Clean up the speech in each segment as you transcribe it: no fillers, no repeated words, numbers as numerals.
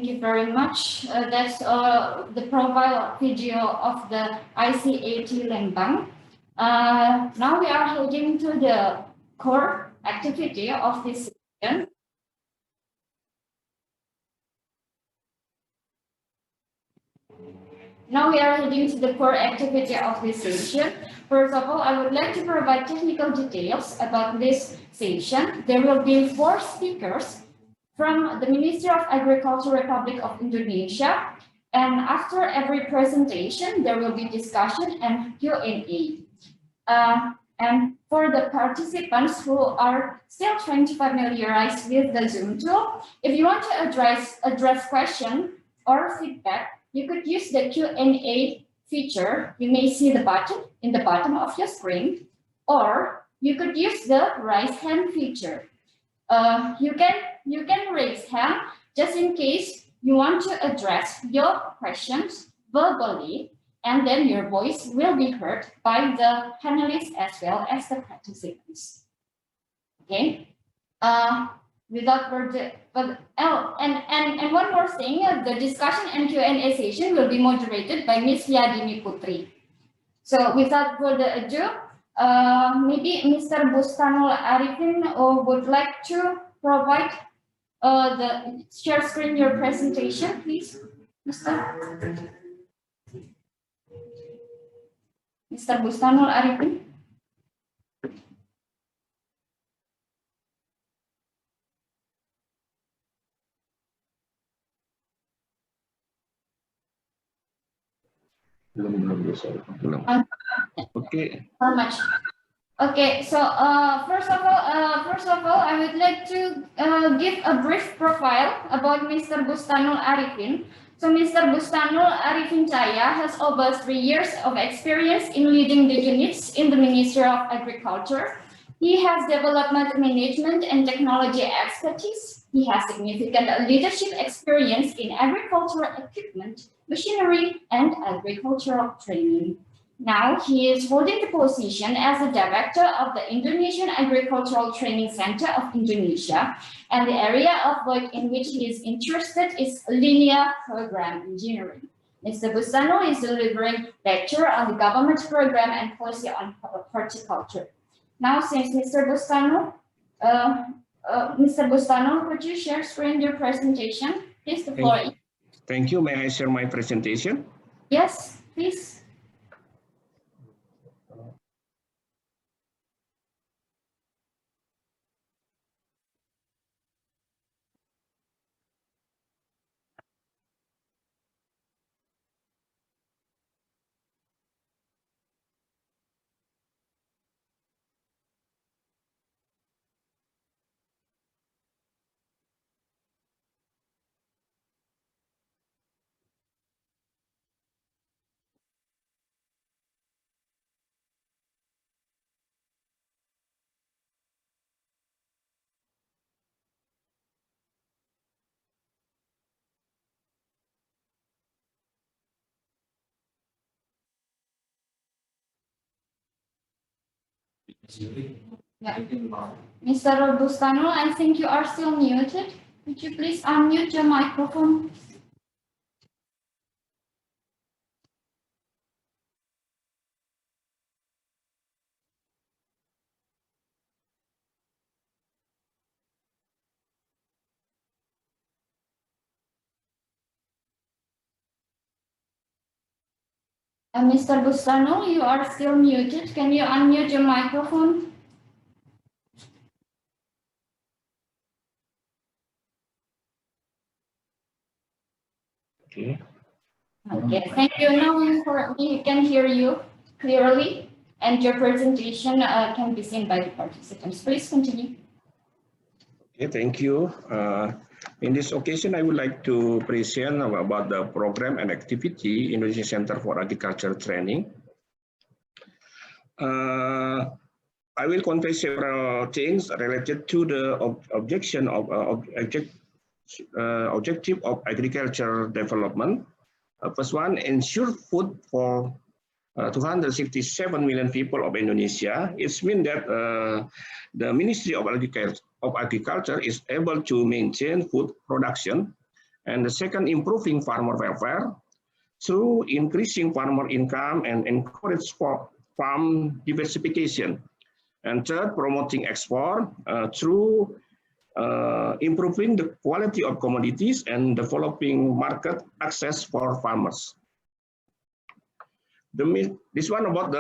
Thank you very much. That's the profile video of the ICAT Lembang. Now we are heading to the core activity of this session. Now we are heading to the core activity of this session. First of all, I would like to provide technical details about this session. There will be 4 speakers from the Ministry of Agriculture, Republic of Indonesia. And after every presentation, there will be discussion and Q&A. And for the participants who are still trying to familiarize with the Zoom tool, if you want to address question or feedback, you could use the Q&A feature. You may see the button in the bottom of your screen, or you could use the raise hand feature. You can raise hand just in case you want to address your questions verbally, and then your voice will be heard by the panelists as well as the participants. Okay. Without further, and one more thing, the discussion and Q&A session will be moderated by Ms. Yadini Putri. So without further ado, maybe Mr. Bustanul Arifin would like to provide the share screen your presentation, please, Mr. Bustanul Arifin. Okay. How much? Okay, so first of all, I would like to give a brief profile about Mr. Bustanul Arifin. So Mr. Bustanul Arifin Cahya has over 3 years of experience in leading the units in the Ministry of Agriculture. He has development management and technology expertise. He has significant leadership experience in agricultural equipment, machinery, and agricultural training. Now he is holding the position as the director of the Indonesian Agricultural Training Center of Indonesia, and the area of work in which he is interested is linear program engineering. Mr. Bustanul is delivering lecture on the government program and policy on horticulture. Now, since Mr. Bustanul, could you share screen your presentation? Please, the floor. Thank you. May I share my presentation? Yes, please. Yeah. Mr. Bustanul, I think you are still muted. Could you please unmute your microphone? Mr. Bustanul, you are still muted. Can you unmute your microphone? Okay. Okay, thank you. Now we can hear you clearly, and your presentation can be seen by the participants. Please continue. Okay, thank you. In this occasion, I would like to present about the program and activity Indonesian Center for Agriculture Training. I will convey several things related to the objective of agriculture development. First one, ensure food for 267 million people of Indonesia. It means that the Ministry of Agriculture is able to maintain food production And the second, improving farmer welfare through increasing farmer income and encourage farm diversification. And third, promoting export through improving the quality of commodities and developing market access for farmers. This one about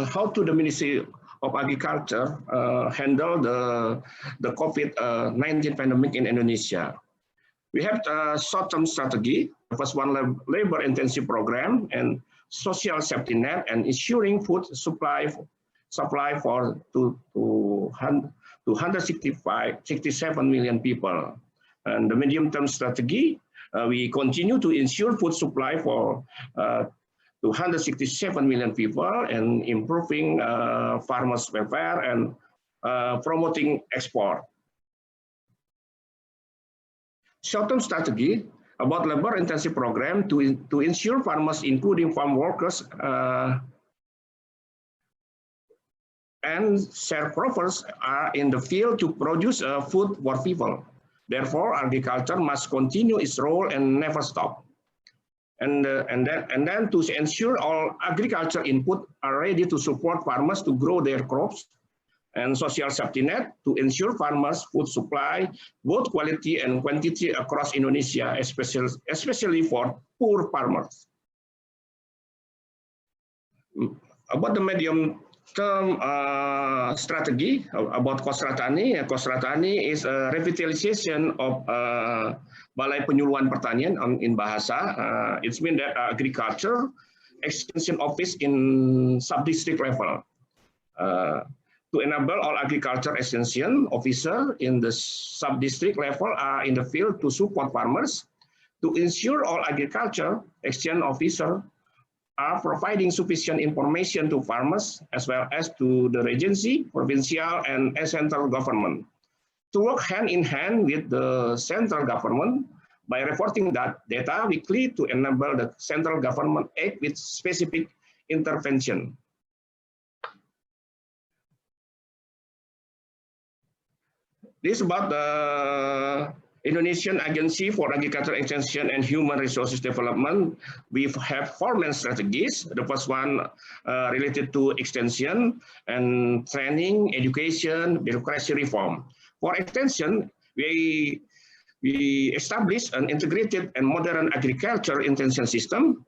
how to the Ministry of Agriculture handle the COVID-19 pandemic in Indonesia. We have a short-term strategy. The first one, labor intensive program and social safety net and ensuring food supply for 267 million people. And the medium-term strategy, we continue to ensure food supply for 267 million people and improving farmers' welfare and promoting export. Short-term strategy about labor-intensive program to ensure farmers, including farm workers and sharecroppers, are in the field to produce food for people. Therefore, agriculture must continue its role and never stop. And then to ensure all agriculture input are ready to support farmers to grow their crops, and social safety net to ensure farmers food supply, both quality and quantity across Indonesia, especially for poor farmers. About the medium-term strategy about Kosratani, Kosratani is a revitalization of Balai Penyuluhan Pertanian in Bahasa. It means that agriculture extension office in sub-district level. To enable all agriculture extension officer in the sub-district level are in the field to support farmers, to ensure all agriculture extension officer are providing sufficient information to farmers as well as to the regency, provincial and central government, to work hand in hand with the central government by reporting that data weekly to enable the central government act with specific intervention. This is about the Indonesian Agency for Agriculture Extension and Human Resources Development. We have 4 main strategies. The first one related to extension and training, education, bureaucracy reform. For extension, we established an integrated and modern agriculture intention system.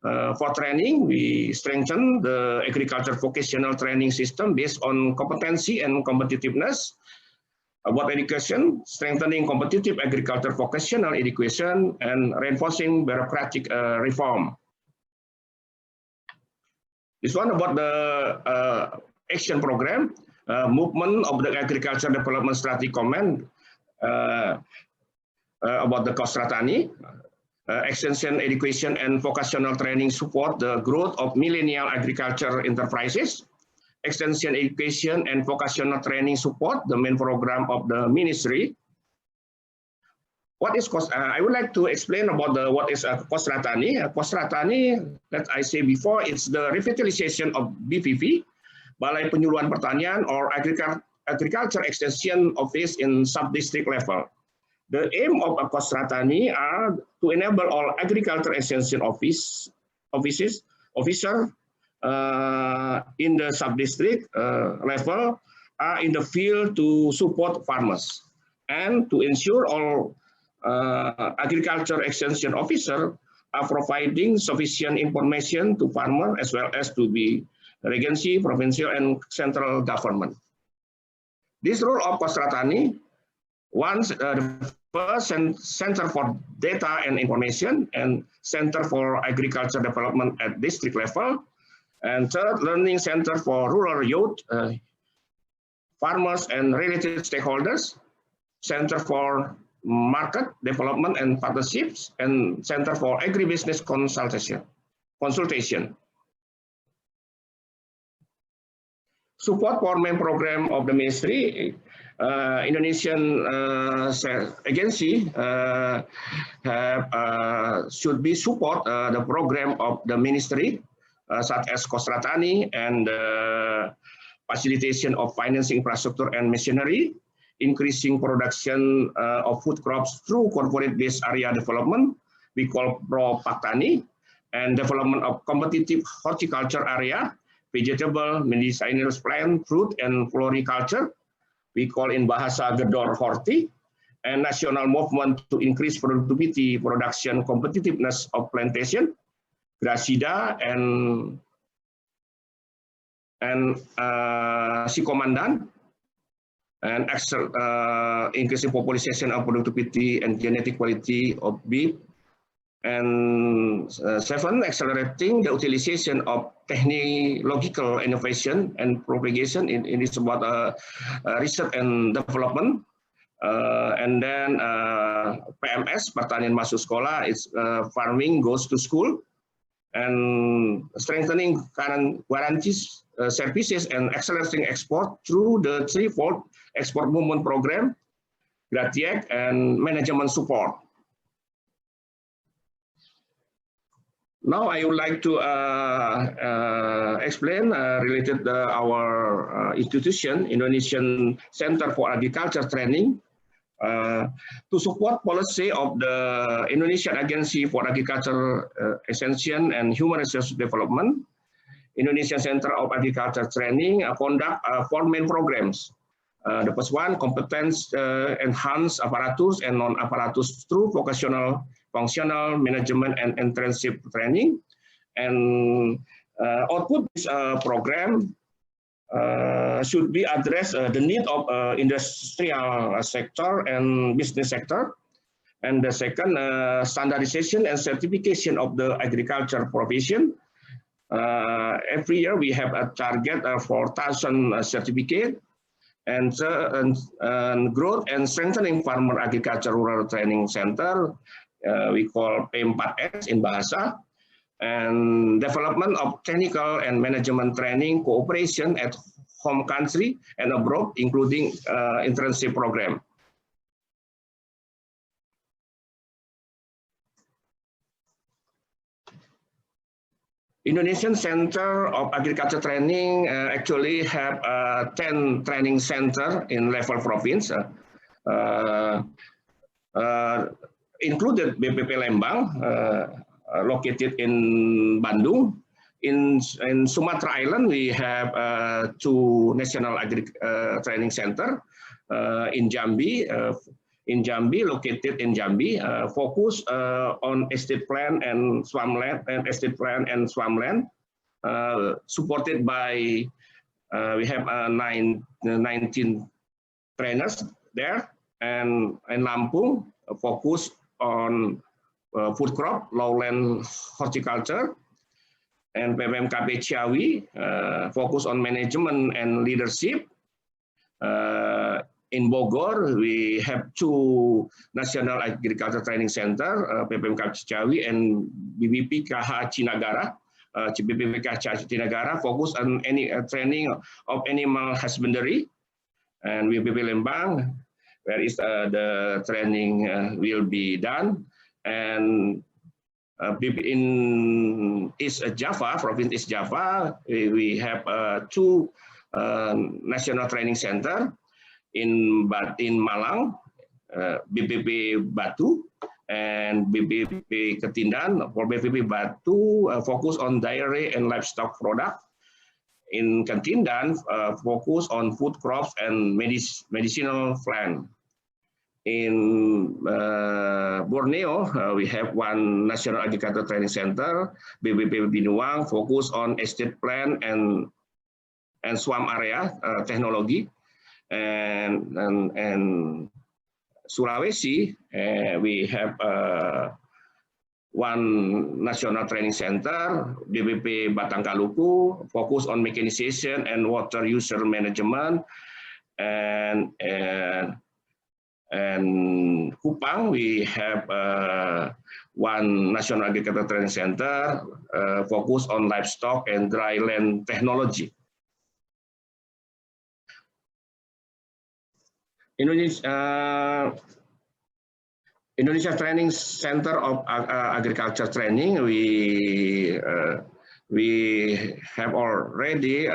For training, we strengthen the agriculture vocational training system based on competency and competitiveness. About education, strengthening competitive agriculture vocational education and reinforcing bureaucratic reform. This one about the action program, movement of the agriculture development strategy comment about the Kosratani, extension education and vocational training support the growth of millennial agriculture enterprises. Extension education and vocational training support the main program of the ministry. What is I would like to explain about what is Kosratani. Kosratani, that I say before, it's the revitalization of BPP, Balai Penyuluhan Pertanian, or agriculture extension office in sub-district level. The aim of a Kosratani are to enable all agriculture extension officer in the sub-district level are in the field to support farmers and to ensure all agriculture extension officer are providing sufficient information to farmers as well as to the regency, provincial and central government. This role of Kosratani, once the first Center for Data and Information and Center for Agriculture Development at district level, and third, Learning Center for Rural Youth, Farmers and Related Stakeholders, Center for Market Development and Partnerships, and Center for Agribusiness Consultation. Support for main program of the ministry, Indonesian agency should be support the program of the ministry, such as Kosratani and facilitation of financing infrastructure and machinery, increasing production of food crops through corporate-based area development, we call Pro Paktani, and development of competitive horticulture area, vegetable, medicinal plant, fruit, and floriculture, we call in Bahasa Gedor Horti, and national movement to increase productivity, production, competitiveness of plantation, Grasida, and Sikomandan, and increasing population of productivity and genetic quality of beef. And 7, accelerating the utilization of technological innovation and propagation. It is about research and development. And then PMS, Pertanian Masuk Sekolah, is farming goes to school, and strengthening current guarantees services and accelerating export through the threefold export movement program, Gratiek, and management support. Now I would like to explain related our institution, Indonesian Center for Agriculture Training, to support policy of the Indonesian Agency for Agriculture Extension and Human Resource Development. Indonesian Center of Agriculture Training conduct 4 main programs. The first one, competence enhanced apparatus and non-apparatus through vocational, functional, management, and internship training. And output this program should be address the need of industrial sector and business sector. And the second, standardization and certification of the agriculture profession. Every year we have a target for 4,000 certificate, and growth and strengthening farmer agriculture rural training center, we call P4S in Bahasa, and development of technical and management training cooperation at home country and abroad, including internship program. Indonesian Center of Agriculture Training actually have 10 training center in level province, included BPP Lembang, located in Bandung. In Sumatra Island, we have 2 national training center in Jambi. Located in Jambi, focus on estate plan and swampland, supported by we have 19 trainers there, and Lampung focus on food crop, lowland horticulture, and PMKP Ciawi focus on management and leadership. In Bogor, we have 2 national agriculture training center, PPMK Ciawi and BPPKH Cinagara. BPPKH Cinagara focus on any training of animal husbandry, and BPP Lembang, where is the training will be done, and in East Java, province East Java, we have 2 national training center. In Malang, BPP Batu and BPP Ketindan. For BPP Batu, focus on dairy and livestock product. In Ketindan, focus on food crops and medicinal plant. In Borneo, we have 1 national agriculture training center, BPP Binuang, focus on estate plan and swamp area technology. And Sulawesi, we have 1 national training center, BPP Batangkaluku, focus on mechanization and water user management, and Kupang, we have 1 national agriculture training center, focus on livestock and dry land technology. Indonesia Training Center of Agriculture Training, we have already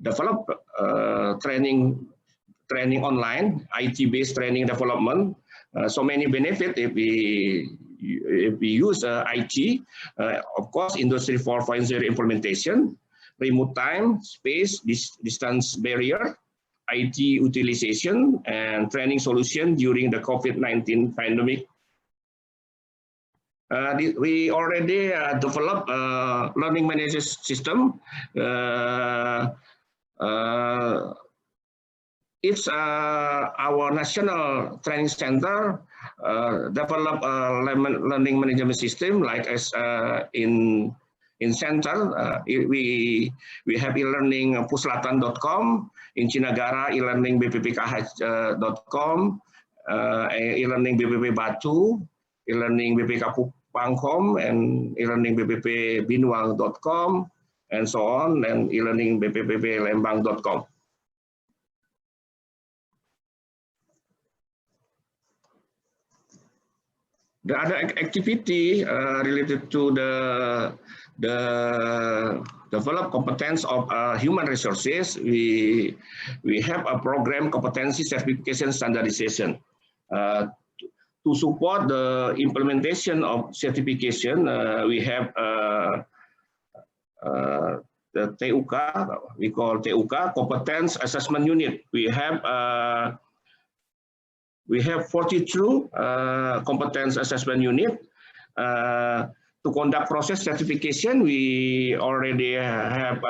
developed training training online, IT-based training development. So many benefits if we use IT. Of course, Industry 4.0 implementation, remote time, space, distance barrier, IT utilization, and training solution during the COVID-19 pandemic. We already developed a learning management system. It's our national training center develop a learning management system like as in center. We have e-learning puslatan.com, in Cinagara e-learning bppkh.com, e-learning BPP Batu, e-learning BPK Pangkom, and e-learning BPP Binuang.com, and so on, and e-learning BPP Lembang.com. The other activity related to the develop competence of human resources, we have a program competency certification standardization. To support the implementation of certification, we have the TUK, we call TUK, Competence Assessment Unit. We have 42 competence assessment unit. To conduct process certification, we already have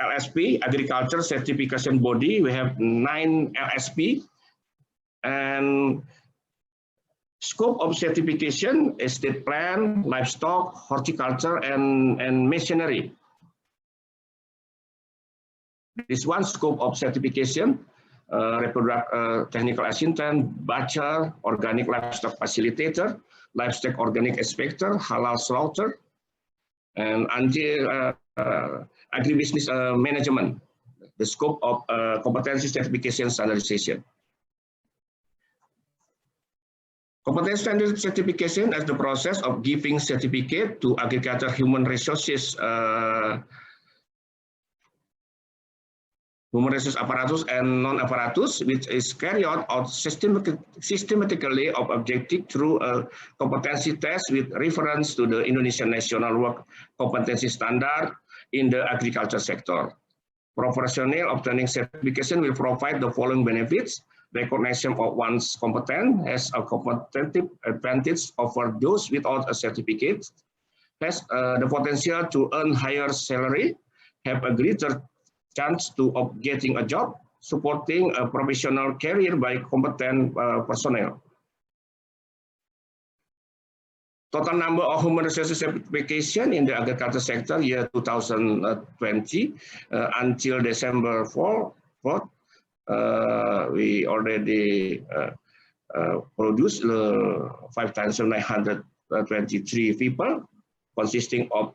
LSP, Agriculture Certification Body. We have 9 LSP. And scope of certification, estate plan, livestock, horticulture, and machinery. This one scope of certification, technical assistant, butcher, organic livestock facilitator, livestock organic inspector, halal slaughter, and agribusiness management. The scope of competency certification standardization. Competency standard certification as the process of giving certificate to agriculture human resources apparatus and non-apparatus, which is carried out systematically of objective through a competency test with reference to the Indonesian National Work Competency Standard in the agriculture sector. Professional obtaining certification will provide the following benefits: recognition of one's competence as a competitive advantage over those without a certificate, has the potential to earn higher salary, have a greater chance of getting a job, supporting a professional career by competent personnel. Total number of human resources certification in the agriculture sector year 2020 until December 4th, we already produced 5,923 people, consisting of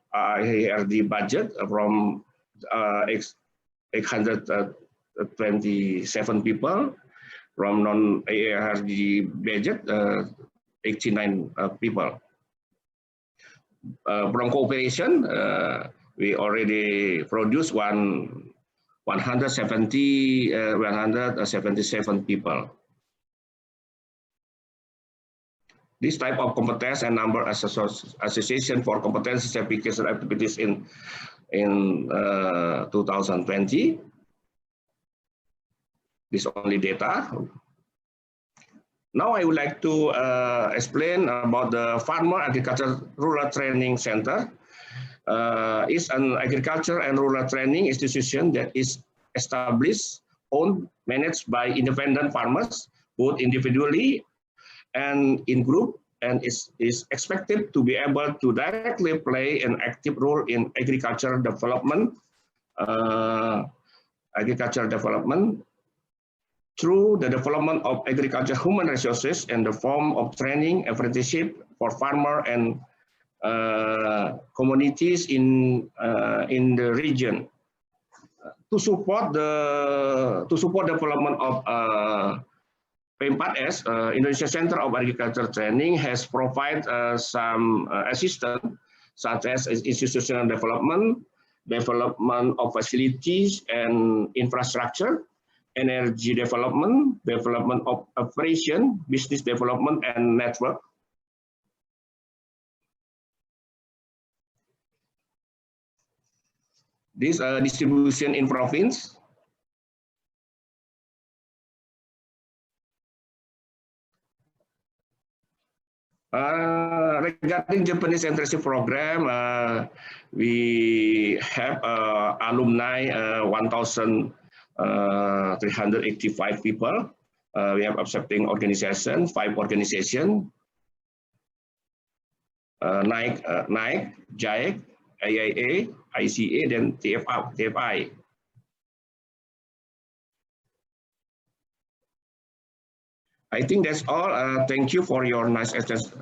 IARD budget from 827 people, from non-IARD budget 89 people. From cooperation, we already produced 177 people. This type of competence and number association for competency certification activities in 2020. This only data. Now I would like to explain about the Farmer Agriculture Rural Training Center. It's an agriculture and rural training institution that is established, owned, managed by independent farmers, both individually and in group, and is expected to be able to directly play an active role in agriculture development, through the development of agriculture human resources in the form of training, apprenticeship for farmer and communities in the region. To support development of P4S, Indonesia Center of Agriculture Training has provided some assistance, such as institutional development, development of facilities and infrastructure, energy development, development of operation, business development, and network. This distribution in province. Regarding Japanese internship program, we have alumni 1,385 people. We have accepting organization, 5 organizations, NIC, JIC, AIA, ICA, dan TFI. I think that's all. Thank you for your nice attention.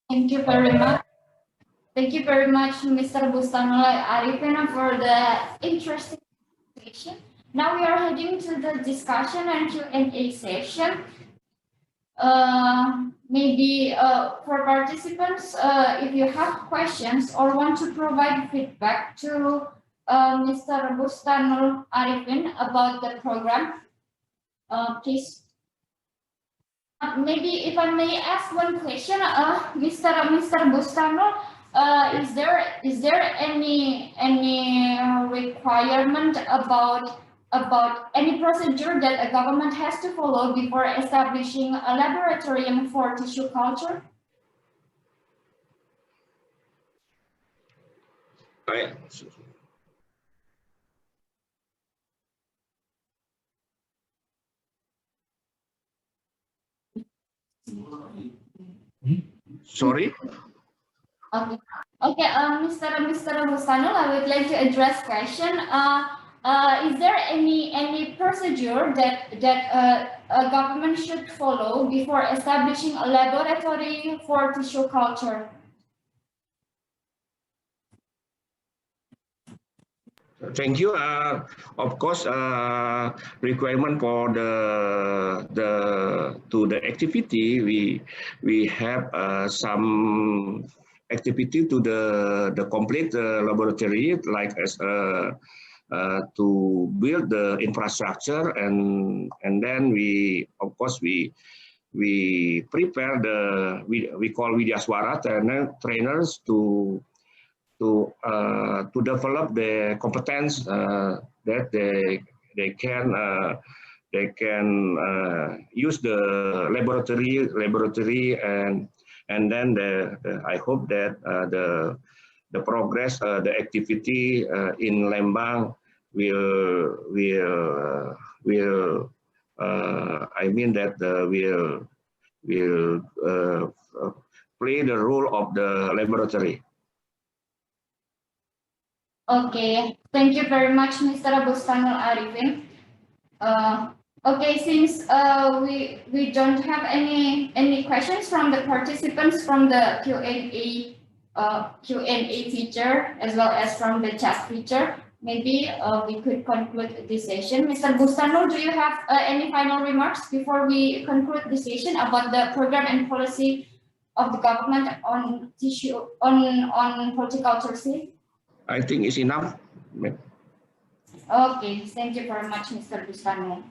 Thank you very much. Thank you very much, Mr. Bustanul Arifin, for the interesting presentation. Now we are heading to the discussion and Q&A session. Maybe for participants, if you have questions or want to provide feedback to Mr. Bustanul Arifin about the program, please. Maybe if I may ask one question, Mr. Bustanul, is there any requirement about any procedure that a government has to follow before establishing a laboratorium for tissue culture? Sorry. Okay. Mr. Bustanul, I would like to address question. Is there any procedure that a government should follow before establishing a laboratory for tissue culture? Thank you. Of course, requirement for the activity, we have some activity to the complete laboratory, like as to build the infrastructure, and then we prepare we call Widyaswara trainers to develop the competence that they can use the laboratory, and then I hope that the progress, the activity in Lembang will I mean that will play the role of the laboratory. Okay, thank you very much, Mr. Bustanul Arifin. Okay, since we don't have any questions from the participants from the Q&A feature as well as from the chat feature, maybe we could conclude this session. Mr. Bustanul, do you have any final remarks before we conclude the session about the program and policy of the government on tissue on horticulture seed? I think it's enough. Okay, thank you very much, Mr. Bustanul.